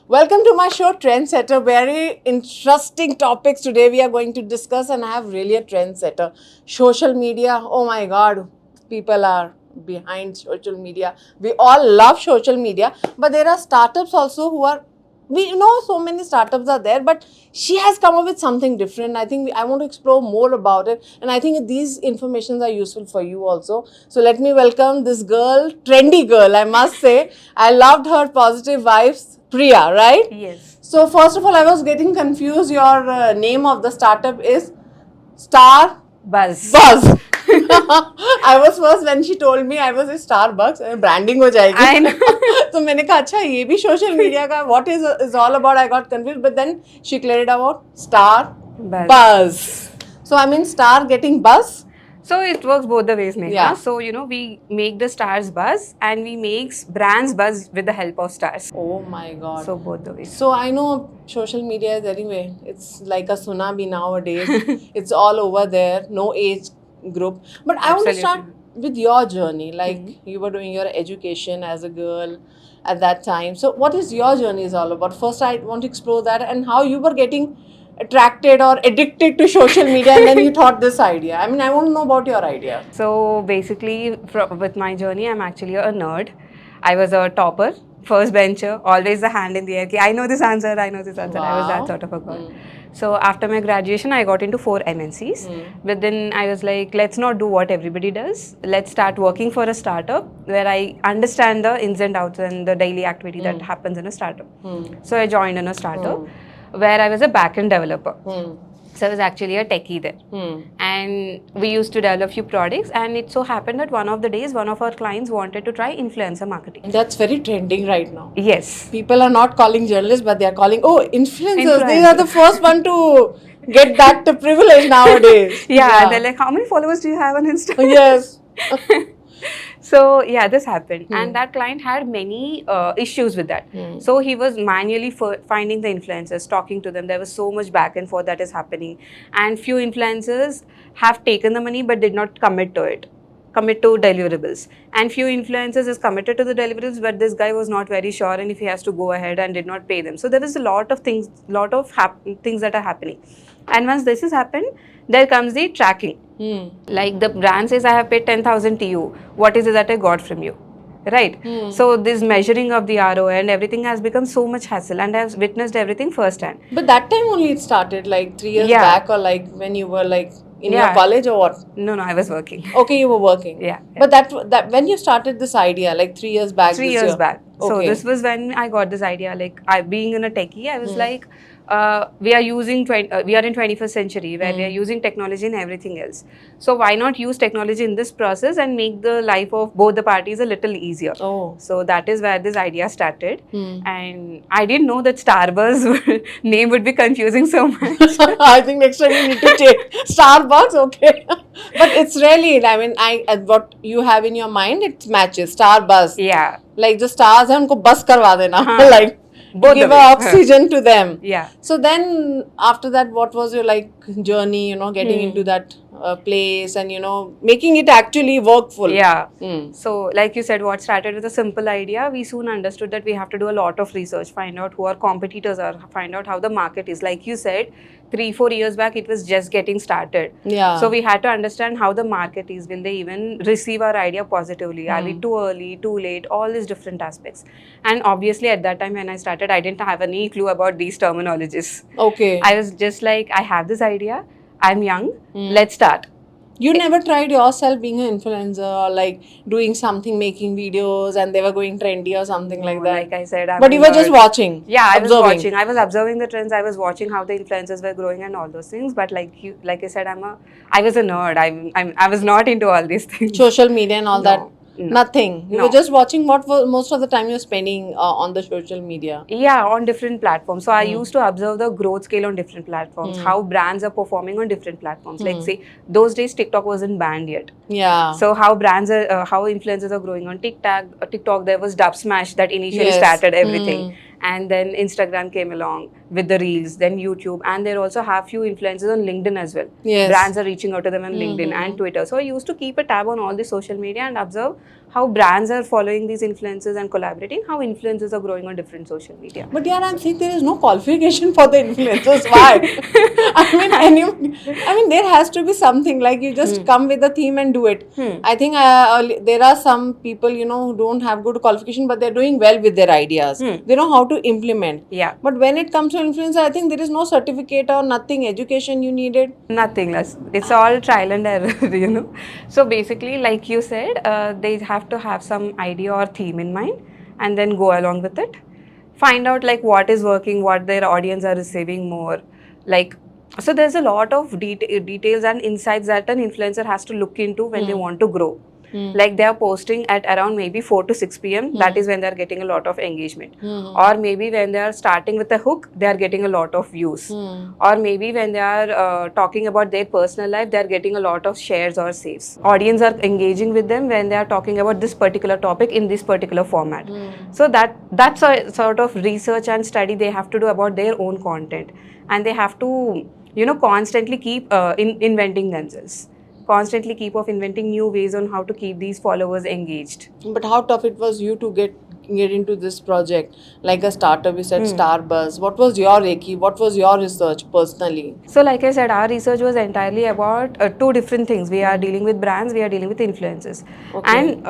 Welcome to my show, Trendsetter. Very interesting topics today we are going to discuss, and I have really a trendsetter. Social media, oh my god, people are behind social media. We all love social media, but there are startups also who are. We know so many startups are there, but she has come up with something different. I think I want to explore more about it, and I think these informations are useful for you also. So let me welcome this girl, trendy girl, I must say. I loved her positive vibes, Priya, right? Yes. So first of all, I was getting confused. Your name of the startup is Star Buzz. Buzz. I was first when she told me I was a Starbucks, branding हो जाएगी. I know. तो मैंने कहा अच्छा ये भी social media का what is all about. I got confused, but then she cleared about Star Buzz. Buzz. So I mean Star getting buzz. So it works both the ways, Neha. Yeah. So we make the stars buzz and we make brands buzz with the help of stars. Oh my god. So both the ways. So I know social media is anyway, it's like a tsunami nowadays. It's all over there, no age group. But I want to start with your journey. Like you were doing your education as a girl at that time. So what is your journey is all about? First, I want to explore that and how you were getting attracted or addicted to social media and then you thought this idea. I mean, I want to know about your idea. So basically, with my journey, I'm actually a nerd. I was a topper, first bencher, always the hand in the air. I know this answer, I know this answer. I was that Wow. sort of a girl. So after my graduation, I got into 4 MNCs. But then I was like, let's not do what everybody does. Let's start working for a startup where I understand the ins and outs and the daily activity that happens in a startup. So I joined in a startup where I was a backend developer. So I was actually a techie there. And we used to develop a few products, and it so happened that one of the days, one of our clients wanted to try influencer marketing. That's very trending right now. Yes. People are not calling journalists, but they are calling, oh, influencers. They are the first one to get that privilege nowadays. Yeah, they're like, how many followers do you have on Instagram? Yes. So yeah, this happened, and that client had many issues with that. So he was manually finding the influencers, talking to them. There was so much back and forth that is happening, and few influencers have taken the money but did not commit to deliverables, and few influencers is committed to the deliverables, but this guy was not very sure, and if he has to go ahead and did not pay them. So there is a lot of things, things that are happening, and once this has happened, there comes the tracking. Like the brand says, I have paid 10,000 to you. What is it that I got from you? Right? So this measuring of the ROI and everything has become so much hassle, and I have witnessed everything firsthand. But that time only it started, like 3 years back, or like when you were like in your college or what? No, I was working. Okay, you were working. Yeah. But that when you started this idea, like 3 years back. 3 years back. So Okay. this was when I got this idea. Like I being in a techie, I was like, we are in 21st century where we are using technology in everything else. So why not use technology in this process and make the life of both the parties a little easier? Oh. So that is where this idea started. And I didn't know that Starbuzz name would be confusing so much. I think next time you need to take Starbucks, okay. But it's really, I mean, what you have in your mind, it matches. Starbuzz. Yeah. Like the stars हैं उनको bus करवा देना. Like Both give the way. oxygen to them. Yeah. So then after that, what was your like journey? You know, getting into that place and making it actually workful. Yeah. So like you said, what started with a simple idea, we soon understood that we have to do a lot of research, find out who our competitors are, find out how the market is. Like you said, 3-4 years back, it was just getting started. Yeah. So we had to understand how the market is. Will they even receive our idea positively? Are we too early, too late? All these different aspects. And obviously at that time when I started, I didn't have any clue about these terminologies. Okay. I was just like, I have this idea. I'm young. Let's start. You never tried yourself being an influencer or like doing something, making videos, and they were going trendy or something like that? Like I said, but you were just watching. Yeah, I was observing. watching. I was observing the trends. I was watching how the influencers were growing and all those things. But like I said, I was a nerd. I was not into all these things. Social media and all that. No. Nothing. You were just watching what was most of the time you're spending on the social media. Yeah, on different platforms. So I used to observe the growth scale on different platforms, how brands are performing on different platforms. Like say, those days TikTok wasn't banned yet. Yeah. So how brands are, how influencers are growing on TikTok. There was Dub Smash that initially started everything. And then Instagram came along with the reels, then YouTube, and they also have few influencers on LinkedIn as well. Yes. Brands are reaching out to them on LinkedIn and Twitter. So I used to keep a tab on all the social media and observe how brands are following these influencers and collaborating, how influencers are growing on different social media. But yeah, I'm saying there is no qualification for the influencers. Why? I mean, there has to be something like you just come with a theme and do it. I think there are some people, you know, who don't have good qualification, but they're doing well with their ideas. They know how to implement. Yeah. But when it comes to influencer, I think there is no certificate or nothing, education you needed. Nothing less. It's all trial and error, you know. So basically, like you said, they have to have some idea or theme in mind and then go along with it. Find out like what is working, what their audience are receiving more. Like, so there's a lot of details and insights that an influencer has to look into when they want to grow. Like they are posting at around maybe 4 to 6 p.m. That is when they are getting a lot of engagement. Or maybe when they are starting with a hook, they are getting a lot of views. Or maybe when they are talking about their personal life, they are getting a lot of shares or saves. Audience are engaging with them when they are talking about this particular topic in this particular format. So that's a sort of research and study they have to do about their own content, and they have to, you know, constantly keep inventing themselves. Constantly keep of inventing new ways on how to keep these followers engaged. But how tough it was you to get into this project? Like a startup, you said Starbuzz. What was your Reiki? What was your research personally? So like I said, our research was entirely about two different things. We are dealing with brands, we are dealing with influencers. And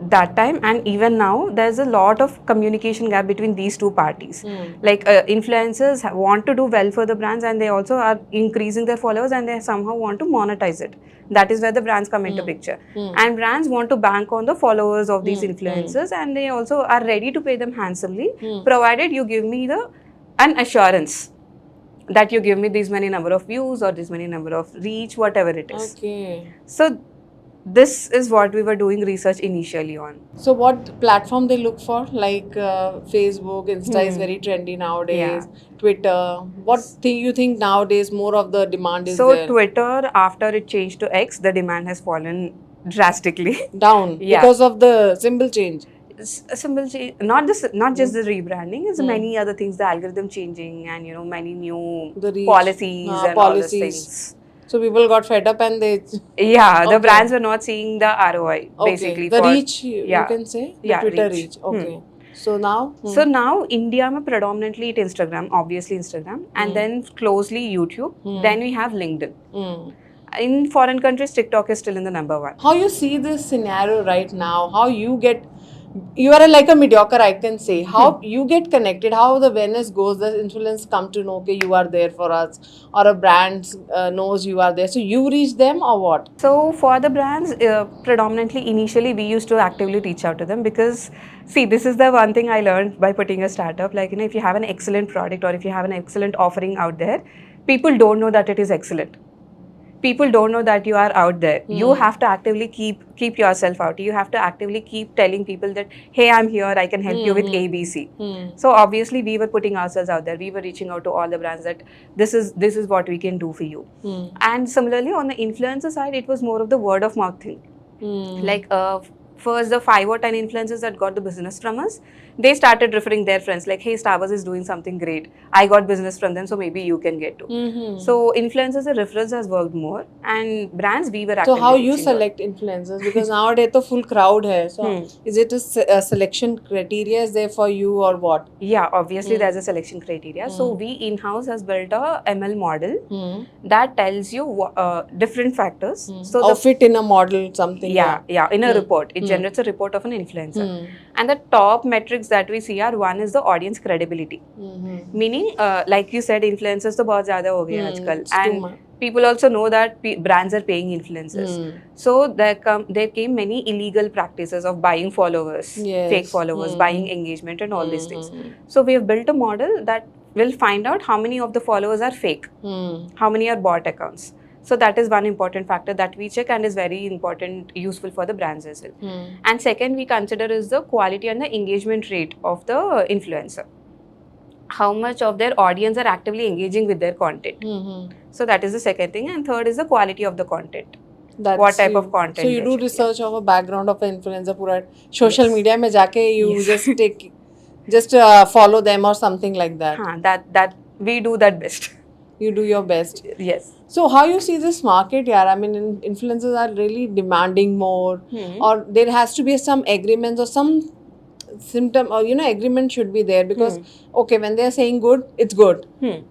that time and even now, there's a lot of communication gap between these two parties. Like influencers want to do well for the brands, and they also are increasing their followers, and they somehow want to monetize it. That is where the brands come into picture. And brands want to bank on the followers of these influencers, and they also are ready to pay them handsomely, provided you give me an assurance that you give me this many number of views or this many number of reach, whatever it is. Okay. So this is what we were doing research initially on. So what platform they look for? Like Facebook, Insta is very trendy nowadays. Twitter. What thing you think nowadays more of the demand is so there? Twitter, after it changed to X, the demand has fallen drastically. Down because of the symbol change. A symbol change, not just the rebranding, it's many other things, the algorithm changing, and you know, many new The reach. policies and all those Policies. things. So people got fed up and they. The brands were not seeing the ROI basically. The for, reach you can say. The Twitter reach. Okay. So now. So now India mein predominantly it Instagram, obviously Instagram, and then closely YouTube. Then we have LinkedIn. In foreign countries, TikTok is still in the number one. How you see this scenario right now? How you are like a mediocre, I can say. How you get connected? How the awareness goes? The influence come to know, okay, you are there for us, or a brand knows you are there. So you reach them or what? So for the brands, predominantly initially we used to actively reach out to them, because see, this is the one thing I learned by putting a startup. Like, you know, if you have an excellent product or if you have an excellent offering out there, people don't know that it is excellent. People don't know that you are out there. You have to actively keep yourself out. You have to actively keep telling people that, hey, I'm here, I can help you with ABC. So obviously we were putting ourselves out there. We were reaching out to all the brands that this is what we can do for you. And similarly on the influencer side, it was more of the word of mouth thing. Like first the 5 or 10 influencers that got the business from us, they started referring their friends like, hey, Starbuzz is doing something great. I got business from them, so maybe you can get to. So influencers and referrals has worked more, and brands we were actively So how you reaching select influencers? Because nowadays the full crowd hai. So is it a selection criteria is there for you or what? Yeah, obviously there's a selection criteria. So we in-house has built a ML model that tells you different factors. So or fit in a model something. Yeah, in a report. It generates a report of an influencer. And the top metrics that we see are, one is the audience credibility. Meaning, like you said, influencers to bahut zyada ho gaye aajkal. And people also know that brands are paying influencers. So there came many illegal practices of buying followers, fake followers, buying engagement and all these things. So we have built a model that will find out how many of the followers are fake, how many are bot accounts. So that is one important factor that we check and is very important, useful for the brands as well. And second we consider is the quality and the engagement rate of the influencer. How much of their audience are actively engaging with their content. So that is the second thing. And third is the quality of the content. What type of content. So you do research of a background of an influencer, pura social media mein jaake you just follow them or something like that. That we do that best. You do your best. Yes. So how you see this market, yeah? I mean, influencers are really demanding more, or there has to be some agreements or some symptom, or agreement should be there, because okay, when they are saying good, it's good.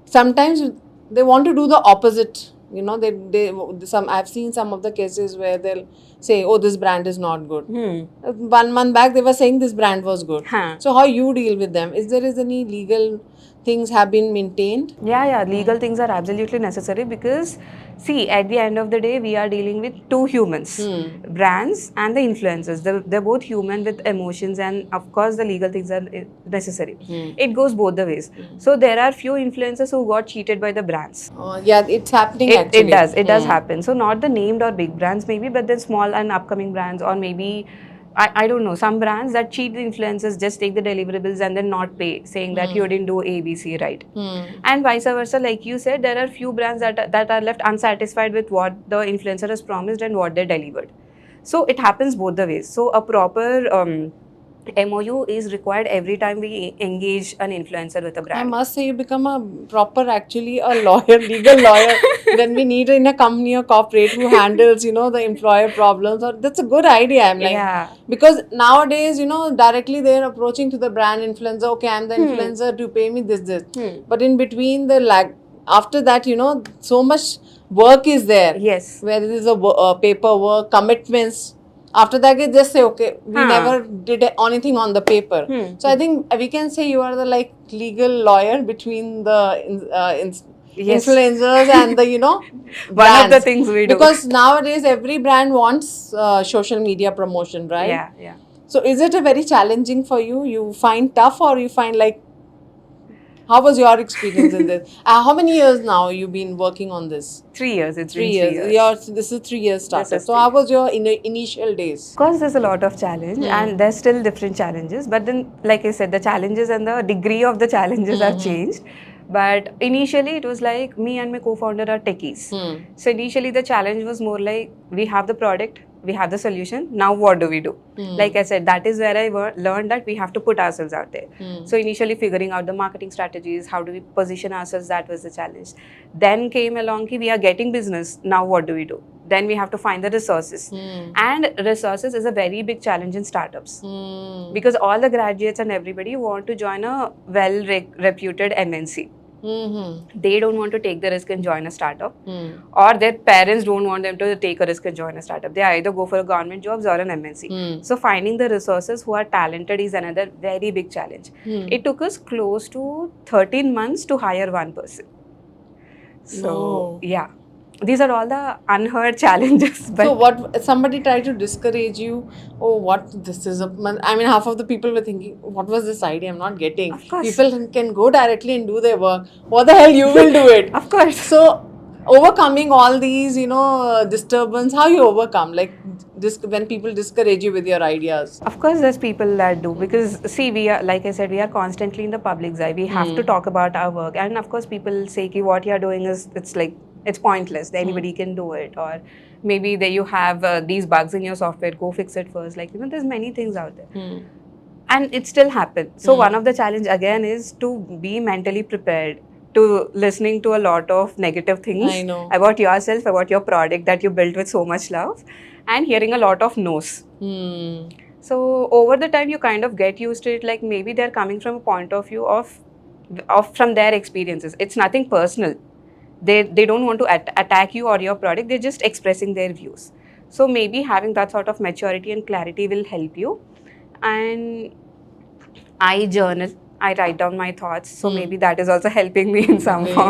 Sometimes they want to do the opposite. They some I've seen some of the cases where they'll say, oh, this brand is not good. 1 month back they were saying this brand was good. Huh. So how you deal with them? Is any legal things have been maintained? Yeah, legal things are absolutely necessary because, see, at the end of the day, we are dealing with two humans, brands and the influencers. They're both human with emotions, and of course, the legal things are necessary. It goes both the ways. So there are few influencers who got cheated by the brands. Yeah, it's happening It actually. does happen. So not the named or big brands maybe, but then small and upcoming brands, or maybe I don't know, some brands that cheat the influencers, just take the deliverables and then not pay, saying that you didn't do ABC right. And vice versa, like you said, there are few brands that are left unsatisfied with what the influencer has promised and what they delivered. So it happens both the ways. So a proper MOU is required every time we engage an influencer with a brand. I must say, you become a proper, actually, a lawyer, legal lawyer. Then we need in a company or corporate who handles, the employer problems. Or that's a good idea. I'm like, Yeah. because nowadays, directly they're approaching to the brand influencer. Okay, I'm the influencer to pay me this. But in between after that, so much work is there. Yes. Where there is a paperwork, commitments. After that, they just say, okay, we never did anything on the paper. So I think we can say you are the legal lawyer between the influencers and the One of brands. the things we do. Because nowadays every brand wants social media promotion, right? Yeah. So is it a very challenging for you? You find tough, or you find how was your experience in this? How many years now you've been working on this? 3 years. It's 3 been 3 years. years. This is 3 years started. This is So 3 how was your initial days? Of course, there's a lot of challenge, and there's still different challenges. But then, like I said, the challenges and the degree of the challenges have changed. But initially, it was like me and my co-founder are techies. So initially, the challenge was more like we have the product, we have the solution. Now, what do we do? Like I said, that is where I learned that we have to put ourselves out there. So initially, figuring out the marketing strategies, how do we position ourselves, that was the challenge. Then came along, we are getting business. Now, what do we do? Then we have to find the resources. And resources is a very big challenge in startups. Because all the graduates and everybody want to join a well-reputed MNC. They don't want to take the risk and join a startup, or their parents don't want them to take a risk and join a startup. They either go for a government jobs or an MNC. So finding the resources who are talented is another very big challenge. It took us close to 13 months to hire one person. So yeah, these are all the unheard challenges. But so what, somebody tried to discourage you? Oh, what, this is I mean, half of the people were thinking, what was this idea? I'm not getting. Of course. People can go directly and do their work. What the hell, you will do it. Of course. So overcoming all these, disturbance, how you overcome? When people discourage you with your ideas. Of course, there's people that do, because see, we are, like I said, we are constantly in the public's eye. We have to talk about our work, and of course, people say ki what you are doing is, it's pointless. Anybody can do it, or maybe there you have these bugs in your software. Go fix it first. There's many things out there, and it still happens. So one of the challenge again is to be mentally prepared to listening to a lot of negative things I know. about yourself, about your product that you built with so much love, and hearing a lot of no's. So over the time, you kind of get used to it. Like maybe they're coming from a point of view of from their experiences. It's nothing personal. They don't want to attack you or your product. They're just expressing their views. So maybe having that sort of maturity and clarity will help you. And I journal. I write down my thoughts. So maybe that is also helping me in some form.